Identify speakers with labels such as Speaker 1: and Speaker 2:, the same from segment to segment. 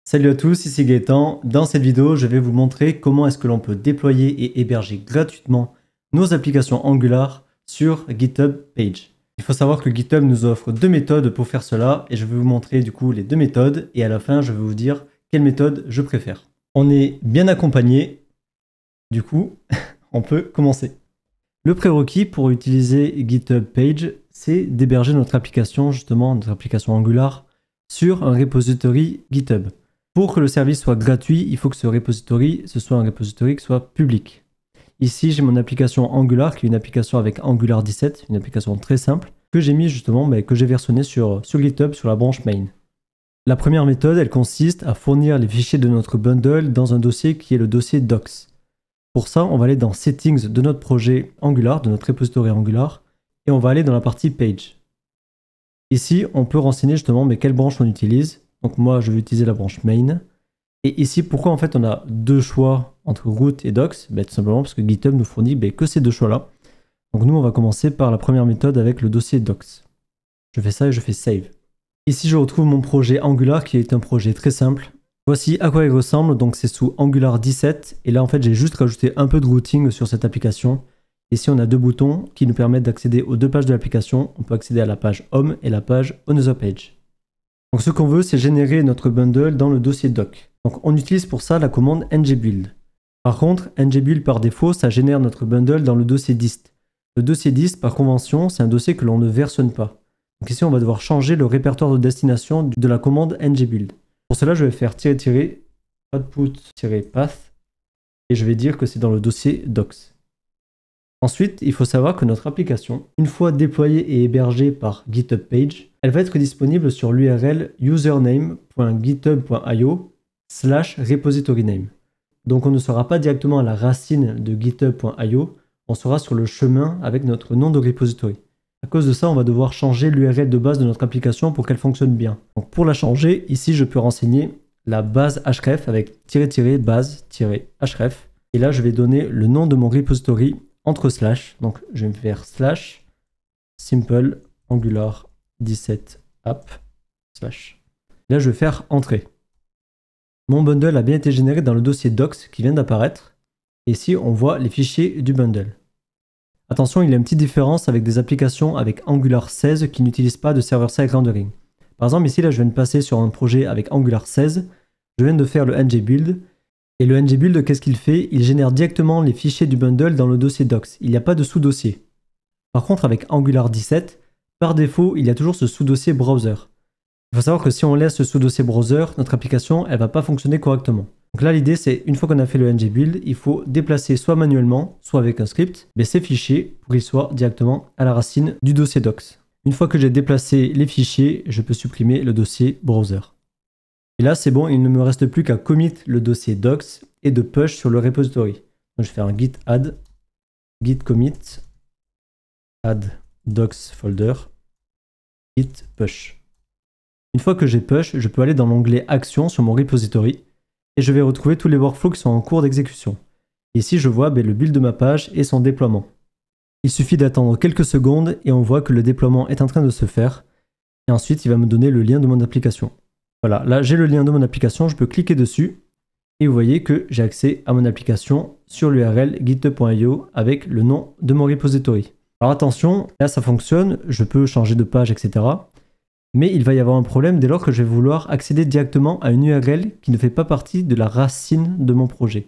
Speaker 1: Salut à tous, ici Gaëtan. Dans cette vidéo, je vais vous montrer comment est-ce que l'on peut déployer et héberger gratuitement nos applications Angular sur GitHub Page. Il faut savoir que GitHub nous offre deux méthodes pour faire cela et je vais vous montrer du coup les deux méthodes et à la fin, je vais vous dire quelle méthode je préfère. On est bien accompagné, du coup, on peut commencer. Le prérequis pour utiliser GitHub Page, c'est d'héberger notre application, justement, notre application Angular, sur un repository GitHub. Pour que le service soit gratuit, il faut que ce repository, soit un repository qui soit public. Ici, j'ai mon application Angular, qui est une application avec Angular 17, une application très simple, que j'ai mis justement, que j'ai versionné sur GitHub, sur la branche main. La première méthode, elle consiste à fournir les fichiers de notre bundle dans un dossier qui est le dossier docs. Pour ça, on va aller dans Settings de notre projet Angular, de notre repository Angular, et on va aller dans la partie Page. Ici, on peut renseigner justement quelle branche on utilise. Donc moi, je vais utiliser la branche main. Et ici, pourquoi en fait on a deux choix entre root et docs? Tout simplement parce que GitHub nous fournit que ces deux choix-là. Donc nous, on va commencer par la première méthode avec le dossier docs. Je fais ça et je fais save. Ici, je retrouve mon projet Angular qui est un projet très simple. Voici à quoi il ressemble. Donc c'est sous Angular 17. Et là, en fait, j'ai juste rajouté un peu de routing sur cette application. Ici, on a deux boutons qui nous permettent d'accéder aux deux pages de l'application. On peut accéder à la page Home et la page Another Page. Donc ce qu'on veut, c'est générer notre bundle dans le dossier doc. Donc on utilise pour ça la commande ngbuild. Par contre, ngbuild par défaut, ça génère notre bundle dans le dossier dist. Le dossier dist, par convention, c'est un dossier que l'on ne versionne pas. Donc ici, on va devoir changer le répertoire de destination de la commande ngbuild. Pour cela, je vais faire -output-path et je vais dire que c'est dans le dossier docs. Ensuite, il faut savoir que notre application, une fois déployée et hébergée par GitHub Page, elle va être disponible sur l'URL username.github.io/repository-name. Donc on ne sera pas directement à la racine de github.io, on sera sur le chemin avec notre nom de repository. À cause de ça, on va devoir changer l'URL de base de notre application pour qu'elle fonctionne bien. Donc pour la changer, ici je peux renseigner la base href avec --base-href. Et là, je vais donner le nom de mon repository entre slash, donc je vais me faire slash simple angular 17 app slash. Là, je vais faire entrer. Mon bundle a bien été généré dans le dossier docs qui vient d'apparaître. Et ici, on voit les fichiers du bundle. Attention, il y a une petite différence avec des applications avec Angular 16 qui n'utilisent pas de server-side rendering. Par exemple, ici, là, je viens de passer sur un projet avec Angular 16. Je viens de faire le ngbuild. Et le ngbuild, qu'est-ce qu'il fait? Il génère directement les fichiers du bundle dans le dossier docs. Il n'y a pas de sous-dossier. Par contre, avec Angular 17, par défaut, il y a toujours ce sous-dossier browser. Il faut savoir que si on laisse ce sous-dossier browser, notre application, elle ne va pas fonctionner correctement. Donc là, l'idée, c'est une fois qu'on a fait le ngbuild, il faut déplacer soit manuellement, soit avec un script, ces fichiers pour qu'ils soient directement à la racine du dossier docs. Une fois que j'ai déplacé les fichiers, je peux supprimer le dossier browser. Et là, c'est bon, il ne me reste plus qu'à commit le dossier docs et de push sur le repository. Donc, je vais faire un git add, git commit, add docs folder, git push. Une fois que j'ai push, je peux aller dans l'onglet action sur mon repository et je vais retrouver tous les workflows qui sont en cours d'exécution. Ici, je vois le build de ma page et son déploiement. Il suffit d'attendre quelques secondes et on voit que le déploiement est en train de se faire. Et ensuite, il va me donner le lien de mon application. Voilà, là j'ai le lien de mon application, je peux cliquer dessus et vous voyez que j'ai accès à mon application sur l'URL github.io avec le nom de mon repository. Alors attention, là ça fonctionne, je peux changer de page, etc. Mais il va y avoir un problème dès lors que je vais vouloir accéder directement à une URL qui ne fait pas partie de la racine de mon projet.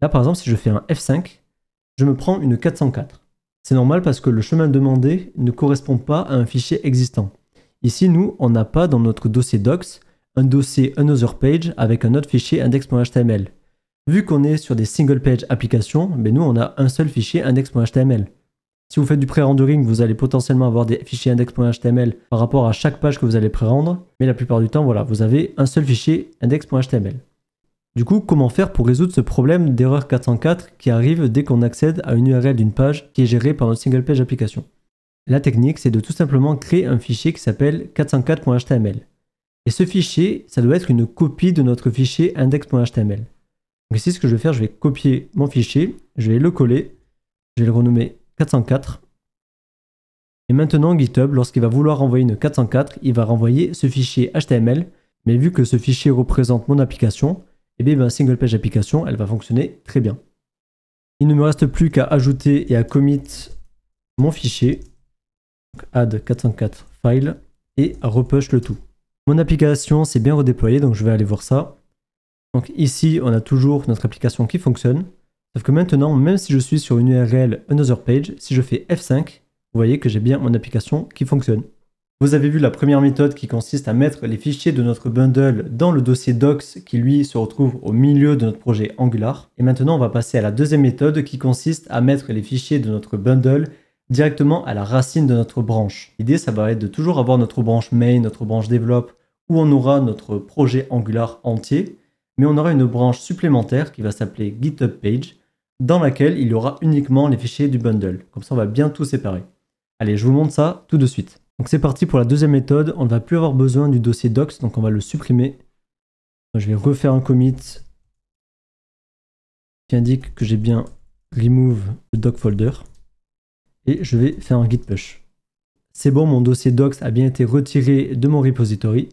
Speaker 1: Là par exemple, si je fais un F5, je me prends une 404. C'est normal parce que le chemin demandé ne correspond pas à un fichier existant. Ici, nous, on n'a pas dans notre dossier docs un dossier Another Page avec un autre fichier index.html. Vu qu'on est sur des single page applications, nous on a un seul fichier index.html. Si vous faites du pré-rendering, vous allez potentiellement avoir des fichiers index.html par rapport à chaque page que vous allez pré-rendre, mais la plupart du temps, voilà, vous avez un seul fichier index.html. Du coup, comment faire pour résoudre ce problème d'erreur 404 qui arrive dès qu'on accède à une URL d'une page qui est gérée par notre single page application? La technique, c'est de tout simplement créer un fichier qui s'appelle 404.html. Et ce fichier, ça doit être une copie de notre fichier index.html. Donc ici, ce que je vais faire, je vais copier mon fichier, je vais le coller, je vais le renommer 404. Et maintenant, GitHub, lorsqu'il va vouloir renvoyer une 404, il va renvoyer ce fichier HTML Mais vu que ce fichier représente mon application, eh bien ma single page application, elle va fonctionner très bien. Il ne me reste plus qu'à ajouter et à commit mon fichier, donc add 404 file, et à repush le tout. Mon application s'est bien redéployée, donc je vais aller voir ça. Donc ici, on a toujours notre application qui fonctionne. Sauf que maintenant, même si je suis sur une URL Another Page, si je fais F5, vous voyez que j'ai bien mon application qui fonctionne. Vous avez vu la première méthode qui consiste à mettre les fichiers de notre bundle dans le dossier docs qui lui se retrouve au milieu de notre projet Angular. Et maintenant, on va passer à la deuxième méthode qui consiste à mettre les fichiers de notre bundle directement à la racine de notre branche. L'idée, ça va être de toujours avoir notre branche main, notre branche develop, où on aura notre projet Angular entier, mais on aura une branche supplémentaire qui va s'appeler GitHub Page, dans laquelle il y aura uniquement les fichiers du bundle. Comme ça, on va bien tout séparer. Allez, je vous montre ça tout de suite. Donc c'est parti pour la deuxième méthode. On ne va plus avoir besoin du dossier docs, donc on va le supprimer. Je vais refaire un commit qui indique que j'ai bien remove le doc folder. Et je vais faire un git push. C'est bon, mon dossier docs a bien été retiré de mon repository.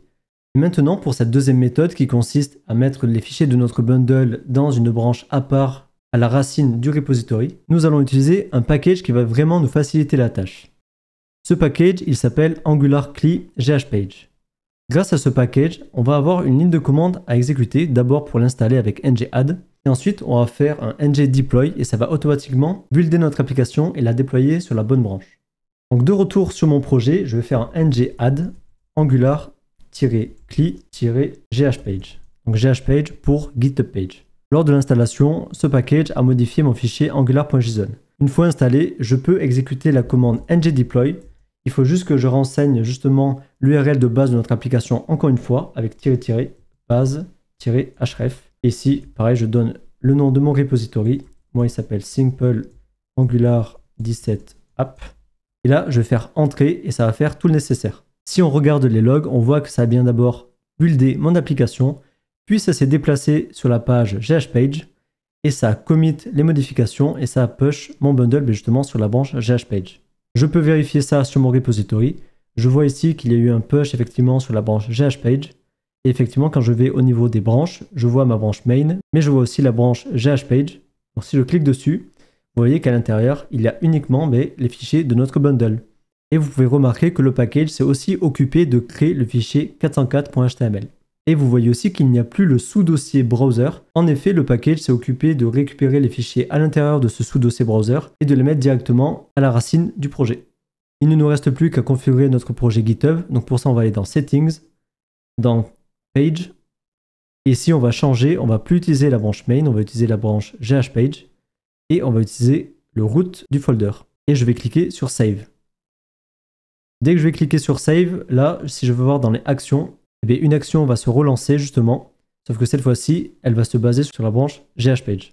Speaker 1: Et maintenant, pour cette deuxième méthode qui consiste à mettre les fichiers de notre bundle dans une branche à part à la racine du repository, nous allons utiliser un package qui va vraiment nous faciliter la tâche. Ce package, il s'appelle Angular CLI GHPage. Grâce à ce package, on va avoir une ligne de commande à exécuter, d'abord pour l'installer avec ngadd, et ensuite on va faire un ngdeploy et ça va automatiquement builder notre application et la déployer sur la bonne branche. Donc de retour sur mon projet, je vais faire un ngadd angular-cli-ghpage. Donc ghpage pour GitHub Page. Lors de l'installation, ce package a modifié mon fichier angular.json. Une fois installé, je peux exécuter la commande ngdeploy. Il faut juste que je renseigne justement l'URL de base de notre application encore une fois avec base-href. Et ici, pareil, je donne le nom de mon repository. Moi, il s'appelle simple angular 17 app. Et là, je vais faire entrer et ça va faire tout le nécessaire. Si on regarde les logs, on voit que ça a bien d'abord buildé mon application, puis ça s'est déplacé sur la page ghpage et ça a commit les modifications et ça a push mon bundle justement sur la branche ghpage. Je peux vérifier ça sur mon repository. Je vois ici qu'il y a eu un push effectivement sur la branche ghpage. Et effectivement, quand je vais au niveau des branches, je vois ma branche main, mais je vois aussi la branche ghpage. Donc si je clique dessus, vous voyez qu'à l'intérieur, il y a uniquement les fichiers de notre bundle. Et vous pouvez remarquer que le package s'est aussi occupé de créer le fichier 404.html. Et vous voyez aussi qu'il n'y a plus le sous-dossier browser. En effet, le package s'est occupé de récupérer les fichiers à l'intérieur de ce sous-dossier browser et de les mettre directement à la racine du projet. Il ne nous reste plus qu'à configurer notre projet GitHub. Donc pour ça, on va aller dans Settings, dans Page. Et ici, on va changer, on ne va plus utiliser la branche main, on va utiliser la branche ghpage. Et on va utiliser le root du folder. Et je vais cliquer sur Save. Dès que je vais cliquer sur Save, là, si je veux voir dans les actions, eh bien, une action va se relancer justement, sauf que cette fois-ci, elle va se baser sur la branche ghpage.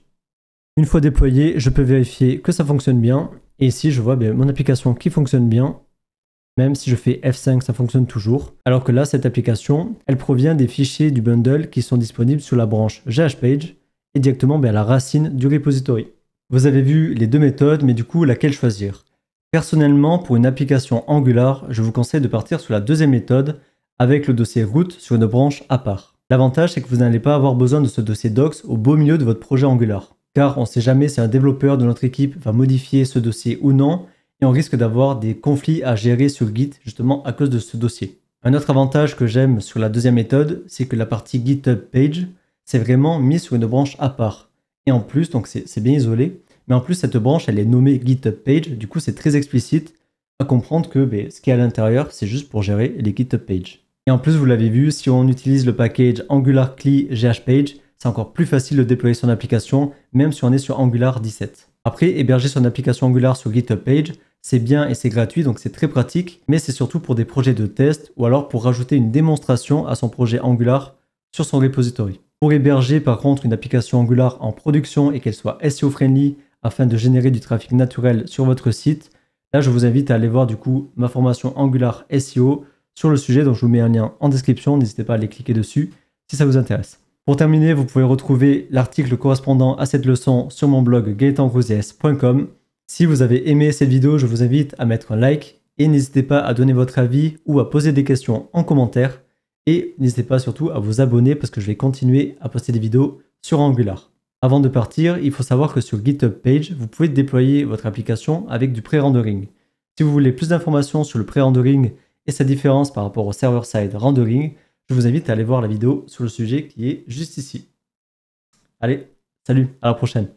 Speaker 1: Une fois déployée, je peux vérifier que ça fonctionne bien. Et ici, je vois mon application qui fonctionne bien. Même si je fais F5, ça fonctionne toujours. Alors que là, cette application, elle provient des fichiers du bundle qui sont disponibles sur la branche ghpage et directement à la racine du repository. Vous avez vu les deux méthodes, mais du coup, laquelle choisir? Personnellement, pour une application Angular, je vous conseille de partir sur la deuxième méthode avec le dossier root sur une branche à part. L'avantage, c'est que vous n'allez pas avoir besoin de ce dossier docs au beau milieu de votre projet Angular. Car on ne sait jamais si un développeur de notre équipe va modifier ce dossier ou non, et on risque d'avoir des conflits à gérer sur Git justement à cause de ce dossier. Un autre avantage que j'aime sur la deuxième méthode, c'est que la partie GitHub Page, c'est vraiment mis sur une branche à part. Et en plus, donc c'est bien isolé, mais en plus cette branche, elle est nommée GitHub Page, du coup c'est très explicite à comprendre que ce qui est à l'intérieur, c'est juste pour gérer les GitHub Pages. Et en plus, vous l'avez vu, si on utilise le package Angular CLI GHPage, c'est encore plus facile de déployer son application, même si on est sur Angular 17. Après, héberger son application Angular sur GitHub Page, c'est bien et c'est gratuit, donc c'est très pratique, mais c'est surtout pour des projets de test ou alors pour rajouter une démonstration à son projet Angular sur son repository. Pour héberger par contre une application Angular en production et qu'elle soit SEO friendly afin de générer du trafic naturel sur votre site, là je vous invite à aller voir du coup ma formation Angular SEO sur le sujet, dont je vous mets un lien en description, n'hésitez pas à aller cliquer dessus si ça vous intéresse. Pour terminer, vous pouvez retrouver l'article correspondant à cette leçon sur mon blog gaetangrozies.com. Si vous avez aimé cette vidéo, je vous invite à mettre un like et n'hésitez pas à donner votre avis ou à poser des questions en commentaire. Et n'hésitez pas surtout à vous abonner parce que je vais continuer à poster des vidéos sur Angular. Avant de partir, il faut savoir que sur GitHub Page, vous pouvez déployer votre application avec du pré-rendering. Si vous voulez plus d'informations sur le pré-rendering et sa différence par rapport au server-side rendering, je vous invite à aller voir la vidéo sur le sujet qui est juste ici. Allez, salut, à la prochaine.